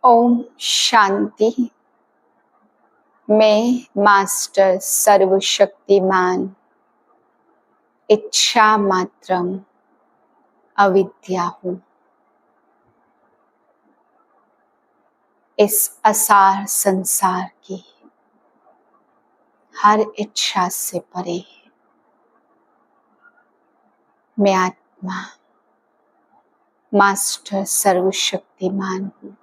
ओम शांति। मैं मास्टर सर्वशक्तिमान इच्छा मात्रम अविद्या हूँ। इस असार संसार की हर इच्छा से परे मैं आत्मा मास्टर सर्वशक्तिमान हूँ।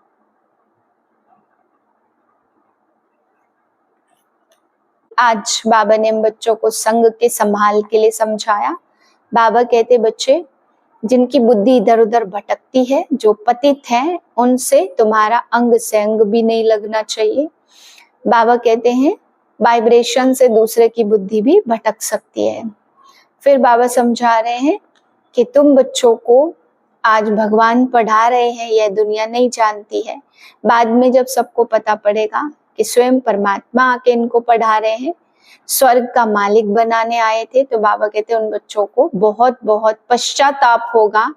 आज बाबा ने बच्चों को संग के संभाल के लिए समझाया। बाबा कहते बच्चे जिनकी बुद्धि इधर उधर भटकती है, जो पतित हैं, उनसे तुम्हारा अंग से अंग भी नहीं लगना चाहिए। बाबा कहते हैं वाइब्रेशन से दूसरे की बुद्धि भी भटक सकती है। फिर बाबा समझा रहे हैं कि तुम बच्चों को आज भगवान पढ़ा रहे हैं, यह दुनिया नहीं जानती है। बाद में जब सबको पता पड़ेगा कि स्वयं परमात्मा आके इनको पढ़ा रहे हैं, स्वर्ग का मालिक बनाने आए थे, तो बाबा कहते हैं उन बच्चों को बहुत बहुत पश्चाताप होगा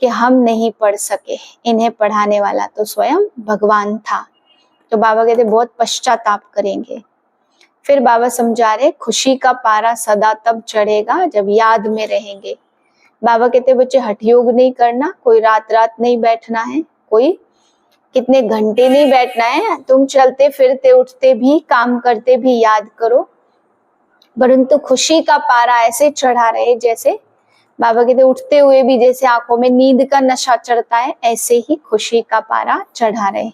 कि हम नहीं पढ़ सके, इन्हें पढ़ाने वाला तो स्वयं भगवान था। तो बाबा कहते बहुत पश्चाताप करेंगे। फिर बाबा समझा रहे खुशी का पारा सदा तब चढ़ेगा जब याद में रहेंगे। बाबा कहते बच्चे हठ योग नहीं करना, कोई रात रात नहीं बैठना है, कोई कितने घंटे नहीं बैठना है। तुम चलते फिरते उठते भी काम करते भी याद करो, परंतु खुशी का पारा ऐसे चढ़ा रहे जैसे बाबा कहते उठते हुए भी जैसे आंखों में नींद का नशा चढ़ता है, ऐसे ही खुशी का पारा चढ़ा रहे।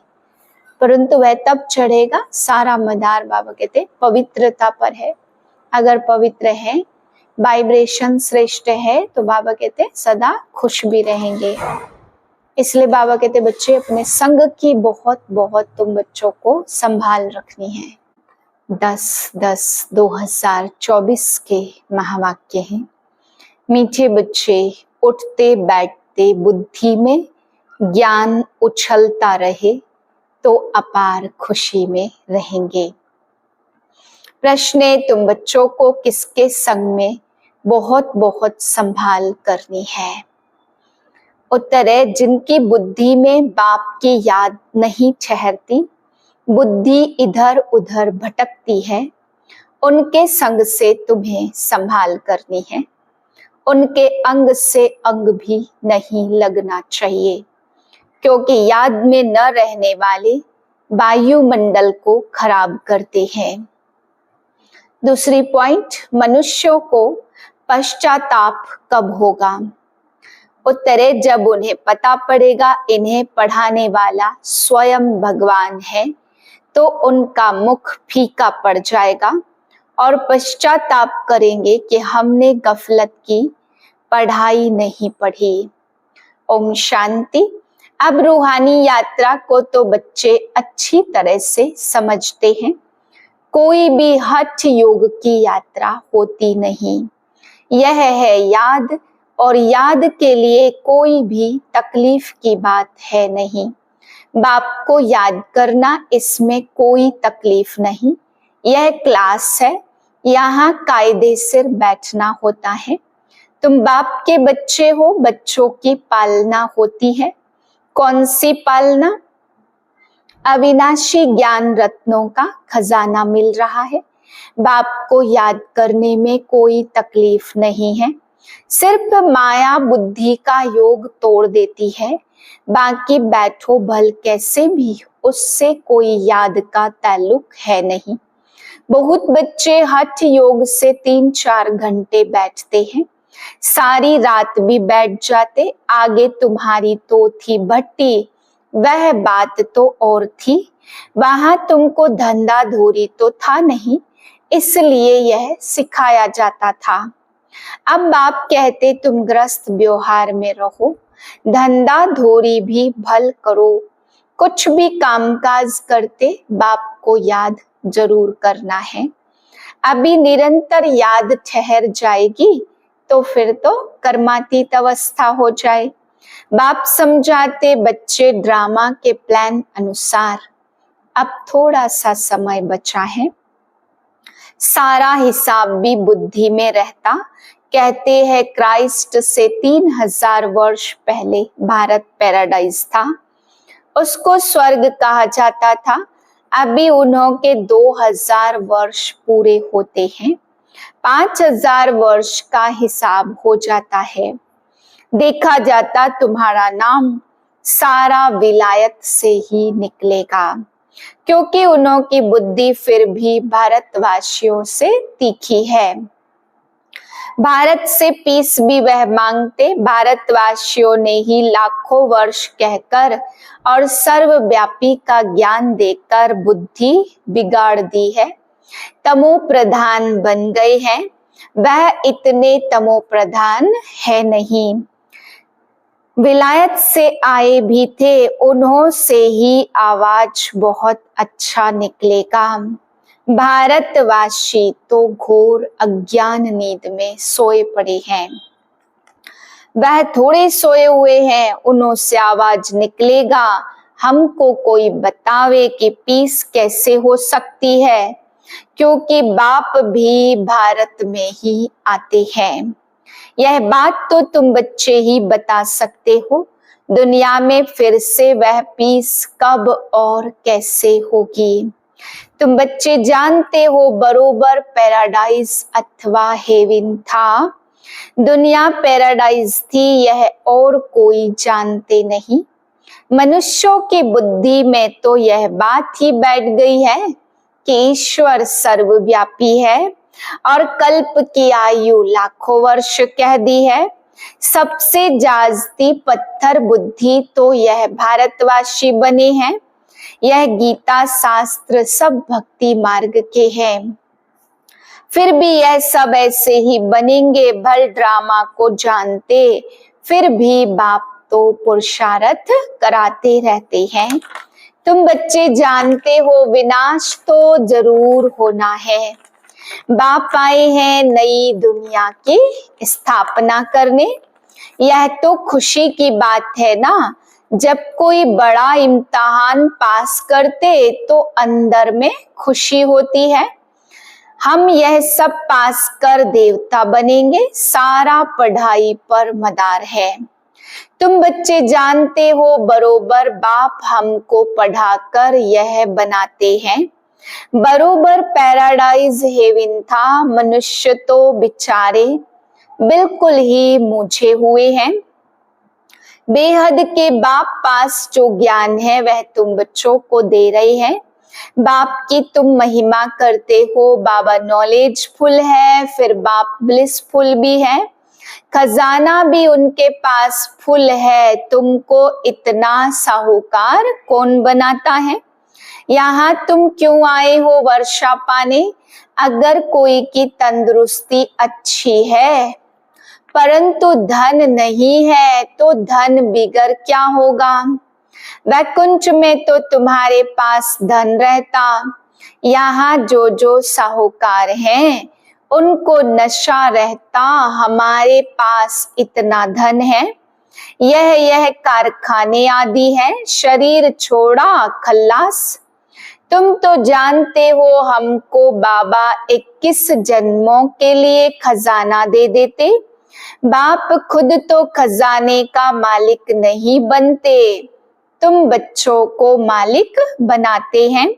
परंतु वह तब चढ़ेगा, सारा मदार बाबा कहते पवित्रता पर है। अगर पवित्र है, वाइब्रेशन श्रेष्ठ है, तो बाबा कहते सदा खुश भी रहेंगे। इसलिए बाबा कहते बच्चे अपने संग की बहुत बहुत तुम बच्चों को संभाल रखनी है। 10/10/2024 के महावाक्य हैं। मीठे बच्चे उठते बैठते बुद्धि में ज्ञान उछलता रहे तो अपार खुशी में रहेंगे। प्रश्न है तुम बच्चों को किसके संग में बहुत बहुत संभाल करनी है? उत्तर है जिनकी बुद्धि में बाप की याद नहीं ठहरती, बुद्धि इधर उधर भटकती है, उनके संग से तुम्हें संभाल करनी है। उनके अंग से अंग भी नहीं लगना चाहिए, क्योंकि याद में न रहने वाले वायुमंडल को खराब करते हैं। दूसरी पॉइंट, मनुष्यों को पश्चाताप कब होगा? उत्तर है जब उन्हें पता पड़ेगा इन्हें पढ़ाने वाला स्वयं भगवान है, तो उनका मुख फीका पड़ जाएगा और पश्चाताप करेंगे कि हमने गफलत की, पढ़ाई नहीं पढ़ी। ओम शांति। अब रूहानी यात्रा को तो बच्चे अच्छी तरह से समझते हैं। कोई भी हठ योग की यात्रा होती नहीं, यह है याद, और याद के लिए कोई भी तकलीफ की बात है नहीं। बाप को याद करना, इसमें कोई तकलीफ नहीं। यह क्लास है, यहाँ कायदे से बैठना होता है। तुम बाप के बच्चे हो, बच्चों की पालना होती है। कौन सी पालना? अविनाशी ज्ञान रत्नों का खजाना मिल रहा है। बाप को याद करने में कोई तकलीफ नहीं है, सिर्फ माया बुद्धि का योग तोड़ देती है। बाकी बैठो भल कैसे भी, उससे कोई याद का ताल्लुक है नहीं। बहुत बच्चे हठ योग से 3-4 घंटे बैठते हैं, सारी रात भी बैठ जाते। आगे तुम्हारी तो थी भट्टी, वह बात तो और थी। वहां तुमको धंधा धूरी तो था नहीं, इसलिए यह सिखाया जाता था। अब बाप कहते तुम ग्रस्त व्यवहार में रहो, धंधा धोरी भी भल करो। कुछ भी कामकाज करते बाप को याद जरूर करना है। अभी निरंतर याद ठहर जाएगी तो फिर तो कर्मातीत अवस्था हो जाए। बाप समझाते बच्चे ड्रामा के प्लान अनुसार अब थोड़ा सा समय बचा है, सारा हिसाब भी बुद्धि में रहता। कहते हैं क्राइस्ट से 3000 वर्ष पहले भारत पैराडाइज था, उसको स्वर्ग कहा जाता था। अभी उन्हों के 2000 वर्ष पूरे होते हैं, 5000 वर्ष का हिसाब हो जाता है। देखा जाता तुम्हारा नाम सारा विलायत से ही निकलेगा, क्योंकि उन्हों की बुद्धि फिर भी भारतवासियों से तीखी है। भारत से पीस भी वह मांगते, भारतवासियों ने ही लाखों वर्ष कहकर और सर्वव्यापी का ज्ञान देकर बुद्धि बिगाड़ दी है। तमो प्रधान बन गए हैं, वह इतने तमो प्रधान है नहीं। विलायत से आए भी थे, उन्हों से ही आवाज बहुत अच्छा निकलेगा। भारतवासी तो घोर अज्ञान नींद में सोए पड़े हैं, वह थोड़े सोए हुए हैं, उन्हों से आवाज निकलेगा। हमको कोई बतावे कि पीस कैसे हो सकती है, क्योंकि बाप भी भारत में ही आते हैं। यह बात तो तुम बच्चे ही बता सकते हो, दुनिया में फिर से वह पीस कब और कैसे होगी। तुम बच्चे जानते हो बरोबर पैराडाइज अथवा हेवन था। दुनिया पैराडाइज थी, यह और कोई जानते नहीं। मनुष्यों की बुद्धि में तो यह बात ही बैठ गई है कि ईश्वर सर्वव्यापी है और कल्प की आयु लाखों वर्ष कह दी है। सबसे जाजती पत्थर बुद्धि तो यह भारतवासी बने हैं। यह गीता शास्त्र सब भक्ति मार्ग के हैं, फिर भी यह सब ऐसे ही बनेंगे। भल ड्रामा को जानते फिर भी बाप तो पुरुषार्थ कराते रहते हैं। तुम बच्चे जानते हो विनाश तो जरूर होना है। बाप आए हैं नई दुनिया की स्थापना करने। यह तो खुशी की बात है ना, जब कोई बड़ा इम्तिहान पास करते तो अंदर में खुशी होती है। हम यह सब पास कर देवता बनेंगे, सारा पढ़ाई पर मदार है। तुम बच्चे जानते हो बरोबर बाप हमको पढ़ाकर यह बनाते हैं। बरोबर पैराडाइज हेवन था, मनुष्य तो बेचारे बिल्कुल ही मूझे हुए हैं। बेहद के बाप पास जो ज्ञान है वह तुम बच्चों को दे रहे हैं। बाप की तुम महिमा करते हो, बाबा नॉलेजफुल है, फिर बाप ब्लिसफुल भी है, खजाना भी उनके पास फुल है। तुमको इतना साहूकार कौन बनाता है? यहाँ तुम क्यों आए हो वर्षा पाने? अगर कोई की तंदुरुस्ती अच्छी है परंतु धन नहीं है तो धन बिगड़ क्या होगा? वैकुंठ में तो तुम्हारे पास धन रहता। यहाँ जो जो साहूकार हैं उनको नशा रहता, हमारे पास इतना धन है। यह कारखाने आदि हैं, शरीर छोड़ा खल्लास। तुम तो जानते हो हमको बाबा 21 जन्मों के लिए खजाना दे देते। बाप खुद तो खजाने का मालिक नहीं बनते, तुम बच्चों को मालिक बनाते हैं।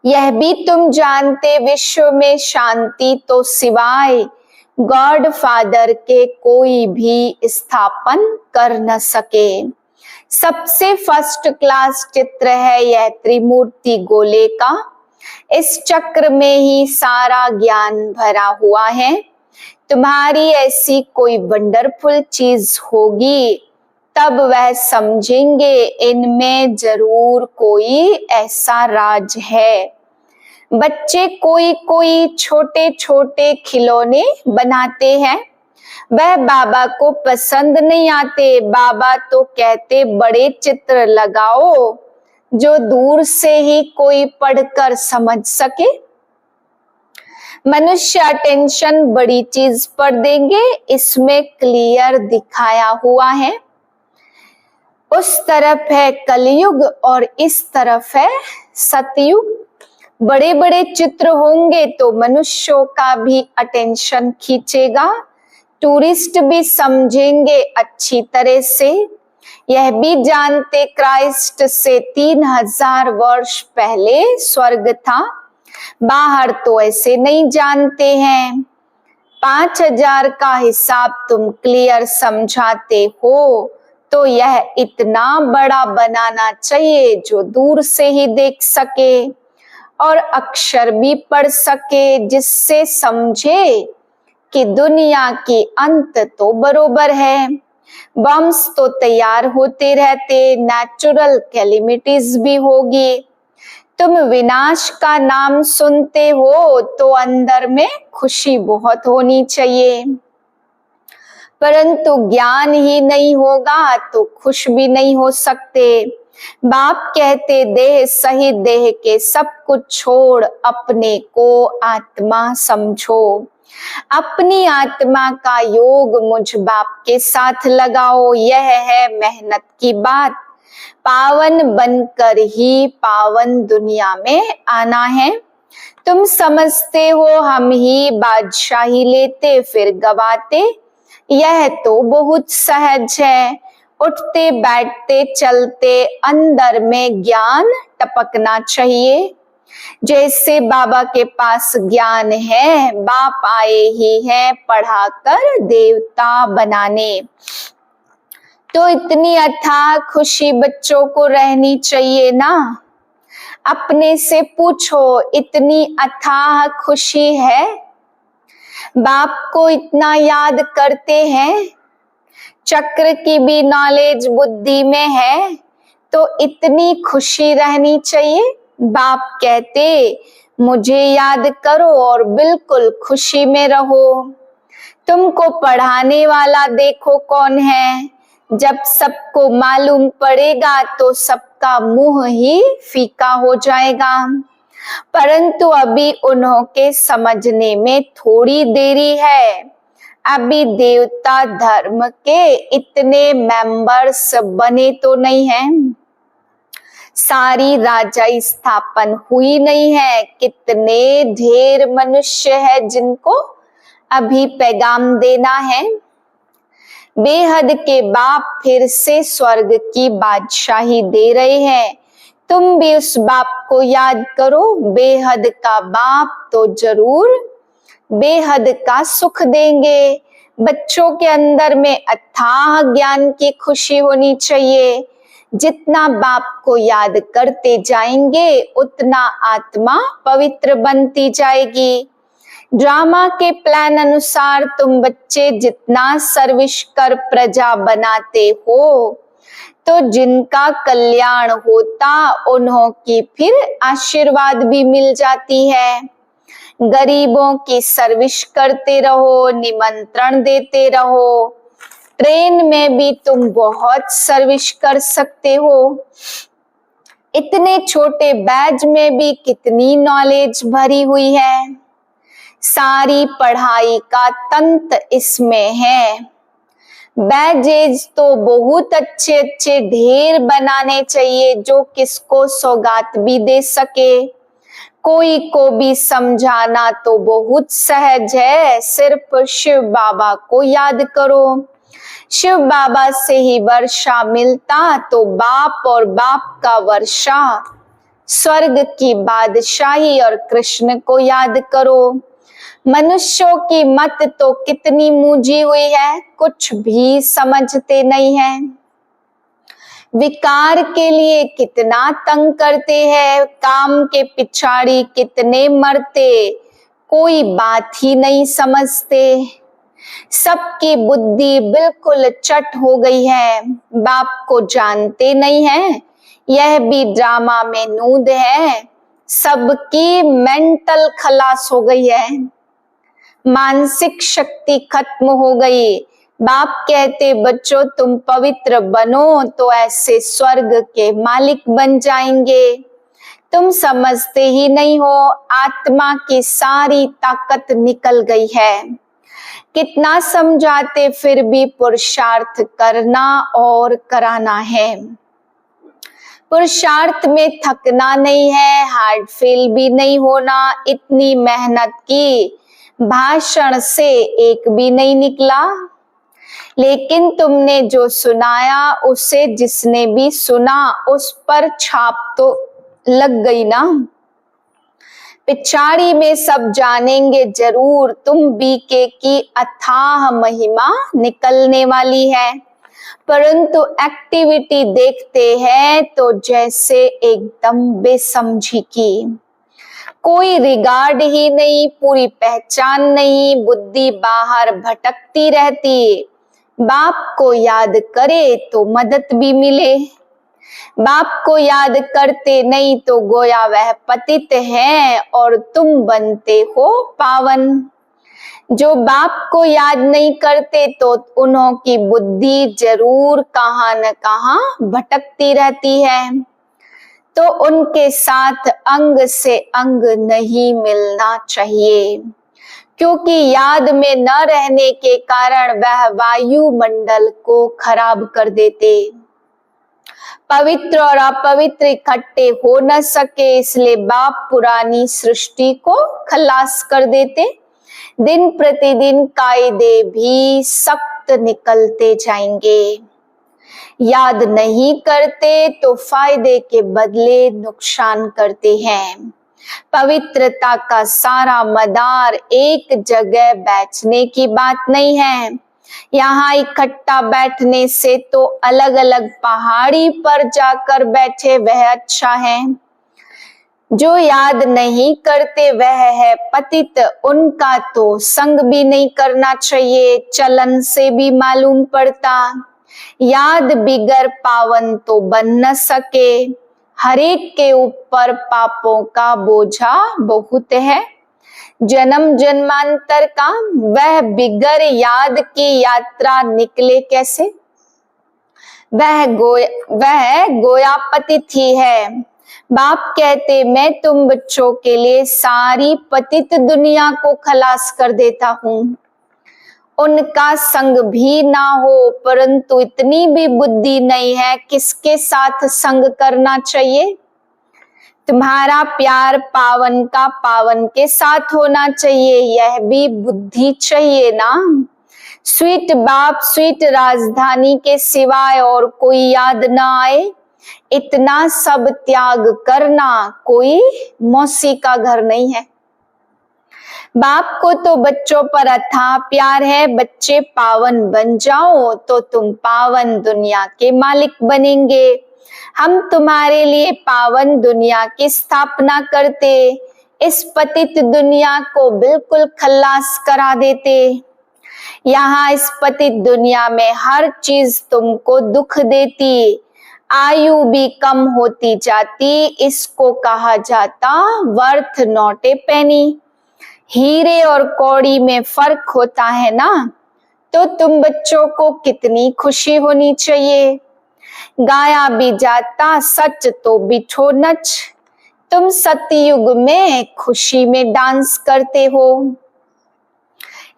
यह भी तुम जानते विश्व में शांति तो सिवाय गॉड फादर के कोई भी स्थापन कर न सके। सबसे फर्स्ट क्लास चित्र है यह त्रिमूर्ति गोले का। इस चक्र में ही सारा ज्ञान भरा हुआ है। तुम्हारी ऐसी कोई वंडरफुल चीज होगी तब वह समझेंगे इनमें जरूर कोई ऐसा राज है। बच्चे कोई कोई छोटे छोटे खिलौने बनाते हैं, वह बाबा को पसंद नहीं आते। बाबा तो कहते बड़े चित्र लगाओ जो दूर से ही कोई पढ़कर समझ सके। मनुष्य अटेंशन बड़ी चीज पर देंगे, इसमें क्लियर दिखाया हुआ है। उस तरफ है कलयुग और इस तरफ है सतयुग। बड़े बड़े चित्र होंगे तो मनुष्यों का भी अटेंशन खींचेगा, टूरिस्ट भी समझेंगे अच्छी तरह से। यह भी जानते क्राइस्ट से 3000 वर्ष पहले स्वर्ग था। बाहर तो ऐसे नहीं जानते हैं। 5000 का हिसाब तुम क्लियर समझाते हो तो यह इतना बड़ा बनाना चाहिए जो दूर से ही देख सके और अक्षर भी पढ़ सके, जिससे समझे कि दुनिया की अंत तो बरोबर है। बम्स तो तैयार होते रहते, नेचुरल कैलेमिटीज भी होगी। तुम विनाश का नाम सुनते हो तो अंदर में खुशी बहुत होनी चाहिए, परंतु ज्ञान ही नहीं होगा तो खुश भी नहीं हो सकते। बाप कहते देह सहित देह के सब कुछ छोड़ अपने को आत्मा समझो। अपनी आत्मा का योग मुझ बाप के साथ लगाओ, यह है मेहनत की बात। पावन बनकर ही पावन दुनिया में आना है। तुम समझते हो हम ही बादशाही लेते फिर गवाते, यह तो बहुत सहज है। उठते बैठते चलते अंदर में ज्ञान टपकना चाहिए। जैसे बाबा के पास ज्ञान है, बाप आए ही हैं पढ़ाकर देवता बनाने। तो इतनी अथाह खुशी बच्चों को रहनी चाहिए ना। अपने से पूछो, इतनी अथाह खुशी है? बाप को इतना याद करते हैं, चक्र की भी नॉलेज बुद्धि में है, तो इतनी खुशी रहनी चाहिए। बाप कहते मुझे याद करो और बिल्कुल खुशी में रहो। तुमको पढ़ाने वाला देखो कौन है। जब सबको मालूम पड़ेगा तो सबका मुंह ही फीका हो जाएगा, परंतु अभी उन्हों के समझने में थोड़ी देरी है। अभी देवता धर्म के इतने मेंबर्स बने तो नहीं हैं, सारी राजा स्थापन हुई नहीं है। कितने ढेर मनुष्य है जिनको अभी पैगाम देना है। बेहद के बाप फिर से स्वर्ग की बादशाही दे रहे हैं। तुम भी उस बाप को याद करो। बेहद का बाप तो जरूर बेहद का सुख देंगे। बच्चों के अंदर में अथाह ज्ञान की खुशी होनी चाहिए। जितना बाप को याद करते जाएंगे उतना आत्मा पवित्र बनती जाएगी। ड्रामा के प्लान अनुसार तुम बच्चे जितना सर्विस कर प्रजा बनाते हो, तो जिनका कल्याण होता उन्हों की फिर आशीर्वाद भी मिल जाती है। गरीबों की सर्विस करते रहो, निमंत्रण देते रहो। ट्रेन में भी तुम बहुत सर्विस कर सकते हो। इतने छोटे बैज में भी कितनी नॉलेज भरी हुई है। सारी पढ़ाई का तंत्र इसमें है। बैजेज तो बहुत अच्छे अच्छे ढेर बनाने चाहिए जो किसको सौगात भी दे सके। कोई को भी समझाना तो बहुत सहज है। सिर्फ शिव बाबा को याद करो। शिव बाबा से ही वर्षा मिलता तो बाप और बाप का वर्षा, स्वर्ग की बादशाही और कृष्ण को याद करो। मनुष्यों की मत तो कितनी मूजी हुई है, कुछ भी समझते नहीं है। विकार के लिए कितना तंग करते हैं, काम के पिछाड़ी कितने मरते, कोई बात ही नहीं समझते। सबकी बुद्धि बिल्कुल चट हो गई है। बाप को जानते नहीं है, यह भी ड्रामा में नूद है। सबकी मेंटल खलास हो गई है, मानसिक शक्ति खत्म हो गई। बाप कहते बच्चों तुम पवित्र बनो तो ऐसे स्वर्ग के मालिक बन जाएंगे। तुम समझते ही नहीं हो, आत्मा की सारी ताकत निकल गई है। कितना समझाते फिर भी पुरुषार्थ करना और कराना है। पुरुषार्थ में थकना नहीं है, हार्ट फेल भी नहीं होना। इतनी मेहनत की, भाषण से एक भी नहीं निकला। लेकिन तुमने जो सुनाया उसे जिसने भी सुना उस पर छाप तो लग गई ना। पिछाड़ी में सब जानेंगे जरूर, तुम बीके की अथाह महिमा निकलने वाली है। परंतु एक्टिविटी देखते हैं तो जैसे एकदम बेसमझी की, कोई रिगार्ड ही नहीं, पूरी पहचान नहीं, बुद्धि बाहर भटकती रहती। बाप को याद करे तो मदद भी मिले, बाप को याद करते नहीं तो गोया वह पतित है और तुम बनते हो पावन। जो बाप को याद नहीं करते तो उन्हों की बुद्धि जरूर कहाँ न कहाँ भटकती रहती है। तो उनके साथ अंग से अंग नहीं मिलना चाहिए, क्योंकि याद में न रहने के कारण वह वायुमंडल को खराब कर देते। पवित्र और अपवित्र इकट्ठे हो न सके, इसलिए बाप पुरानी सृष्टि को खलास कर देते। दिन प्रतिदिन कायदे भी सख्त निकलते जाएंगे। याद नहीं करते तो फायदे के बदले नुकसान करते हैं। पवित्रता का सारा मदार एक जगह बैठने की बात नहीं है। यहाँ इकट्ठा बैठने से तो अलग अलग पहाड़ी पर जाकर बैठे वह अच्छा है। जो याद नहीं करते वह है पतित, उनका तो संग भी नहीं करना चाहिए, चलन से भी मालूम पड़ता। याद बिगर पावन तो बन न सके। हरेक के ऊपर पापों का बोझा बहुत है, जन्म जन्मांतर का, वह बिगर याद की यात्रा निकले कैसे। वह गोया पतित ही है। बाप कहते मैं तुम बच्चों के लिए सारी पतित दुनिया को खलास कर देता हूँ। उनका संग भी ना हो, परंतु इतनी भी बुद्धि नहीं है किसके साथ संग करना चाहिए। तुम्हारा प्यार पावन का पावन के साथ होना चाहिए, यह भी बुद्धि चाहिए ना। स्वीट बाप स्वीट राजधानी के सिवाय और कोई याद ना आए, इतना सब त्याग करना कोई मौसी का घर नहीं है। बाप को तो बच्चों पर अथाह प्यार है। बच्चे पावन बन जाओ तो तुम पावन दुनिया के मालिक बनेंगे। हम तुम्हारे लिए पावन दुनिया की स्थापना करते, इस पतित दुनिया को बिल्कुल खल्लास करा देते। यहाँ इस पतित दुनिया में हर चीज तुमको दुख देती, आयु भी कम होती जाती, इसको कहा जाता वर्थ नॉट ए पेनी। हीरे और कौड़ी में फर्क होता है ना, तो तुम बच्चों को कितनी खुशी होनी चाहिए। गाया भी जाता सच तो बिठो नच, तुम सतयुग में खुशी में डांस करते हो।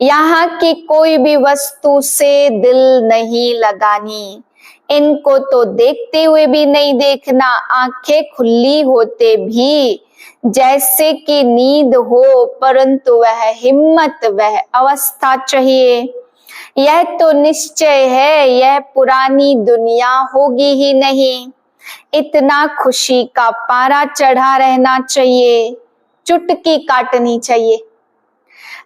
यहाँ की कोई भी वस्तु से दिल नहीं लगानी, इनको तो देखते हुए भी नहीं देखना, आंखें खुली होते भी जैसे कि नींद हो, परंतु वह हिम्मत वह अवस्था चाहिए। यह तो निश्चय है यह पुरानी दुनिया होगी ही नहीं। इतना खुशी का पारा चढ़ा रहना चाहिए, चुटकी काटनी चाहिए।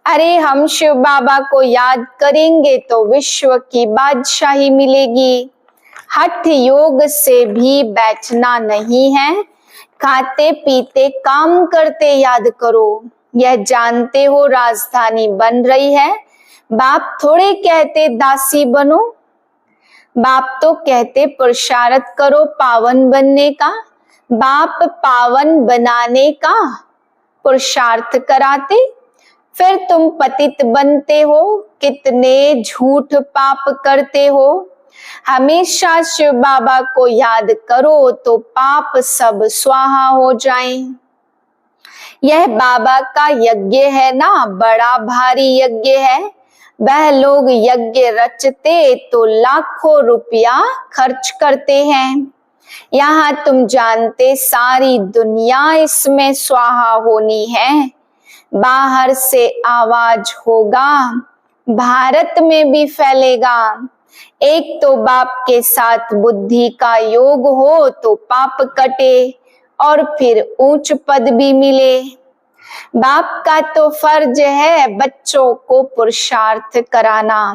अरे हम शिव बाबा को याद करेंगे तो विश्व की बादशाही मिलेगी। हठ योग से भी बैठना नहीं है, खाते पीते काम करते याद करो। यह जानते हो राजधानी बन रही है, बाप थोड़े कहते दासी बनो, बाप तो कहते पुरुषार्थ करो पावन बनने का। बाप पावन बनाने का पुरुषार्थ कराते, फिर तुम पतित बनते हो। कितने झूठ पाप करते हो। हमेशा शिव बाबा को याद करो तो पाप सब स्वाहा हो जाएं। यह बाबा का यज्ञ है ना, बड़ा भारी यज्ञ है। वह लोग यज्ञ रचते तो लाखों रुपया खर्च करते हैं। यहाँ तुम जानते सारी दुनिया इसमें स्वाहा होनी है। बाहर से आवाज होगा, भारत में भी फैलेगा। एक तो बाप के साथ बुद्धि का योग हो तो पाप कटे और फिर ऊंच पद भी मिले। बाप का तो फर्ज है बच्चों को पुरुषार्थ कराना।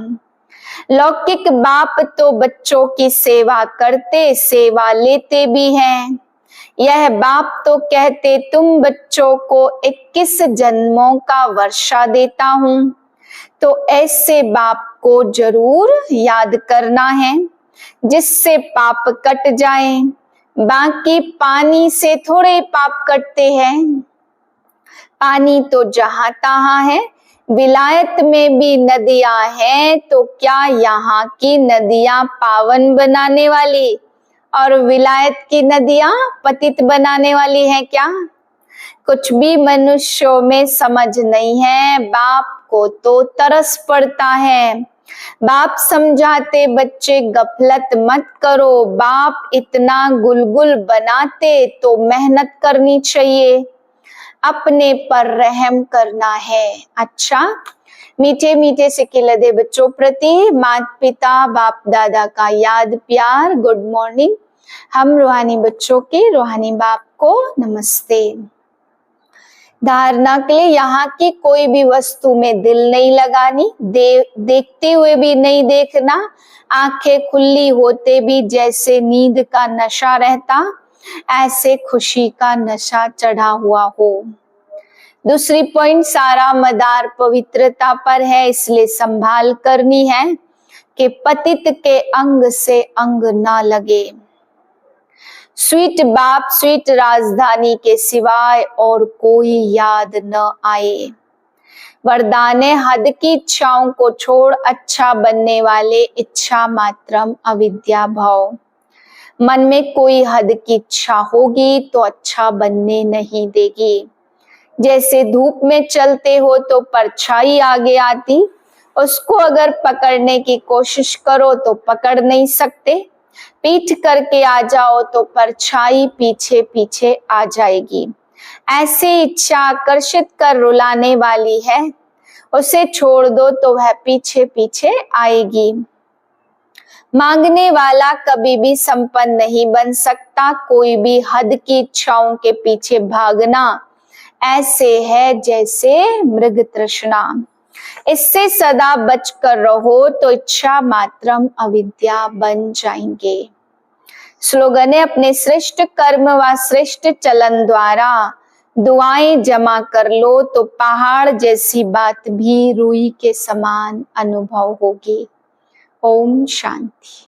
लौकिक बाप तो बच्चों की सेवा करते सेवा लेते भी हैं। यह बाप तो कहते तुम बच्चों को 21 जन्मों का वर्षा देता हूं। तो ऐसे बाप को जरूर याद करना है जिससे पाप कट जाएं। बाकी पानी से थोड़े पाप कटते हैं। पानी तो जहां तहां है। विलायत में भी नदियां हैं तो क्या यहाँ की नदियां पावन बनाने वाली और विलायत की नदियां पतित बनाने वाली हैं क्या? कुछ भी मनुष्यों में समझ नहीं है। बाप को तो तरस पड़ता है। बाप समझाते बच्चे गफलत मत करो। बाप इतना गुलगुल बनाते तो मेहनत करनी चाहिए, अपने पर रहम करना है। अच्छा, मीठे मीठे सिक्के लदे बच्चों प्रति माता पिता बाप दादा का याद प्यार गुड मॉर्निंग। हम रूहानी बच्चों के रूहानी बाप को नमस्ते। धारणा के लिए यहाँ की कोई भी वस्तु में दिल नहीं लगानी, देखते हुए भी नहीं देखना। आंखें खुली होते भी जैसे नींद का नशा रहता, ऐसे खुशी का नशा चढ़ा हुआ हो। दूसरी पॉइंट, सारा मदार पवित्रता पर है, इसलिए संभाल करनी है कि पतित के अंग से अंग ना लगे। स्वीट बाप स्वीट राजधानी के सिवाय और कोई याद न आए। वरदान हद की इच्छाओं को छोड़ अच्छा बनने वाले इच्छा मात्रम अविद्या भाव। मन में कोई हद की इच्छा होगी तो अच्छा बनने नहीं देगी। जैसे धूप में चलते हो तो परछाई आगे आती, उसको अगर पकड़ने की कोशिश करो तो पकड़ नहीं सकते। पीठ करके आ जाओ तो परछाई पीछे पीछे आ जाएगी। ऐसे इच्छा आकर्षित कर रुलाने वाली है, उसे छोड़ दो तो वह पीछे पीछे आएगी। मांगने वाला कभी भी संपन्न नहीं बन सकता। कोई भी हद की इच्छाओं के पीछे भागना ऐसे है जैसे मृग तृष्णा। इससे सदा बचकर रहो तो इच्छा मात्रम अविद्या बन जाएंगे। स्लोगन है, अपने श्रेष्ठ कर्म व श्रेष्ठ चलन द्वारा दुआएं जमा कर लो तो पहाड़ जैसी बात भी रूई के समान अनुभव होगी। ओम शांति।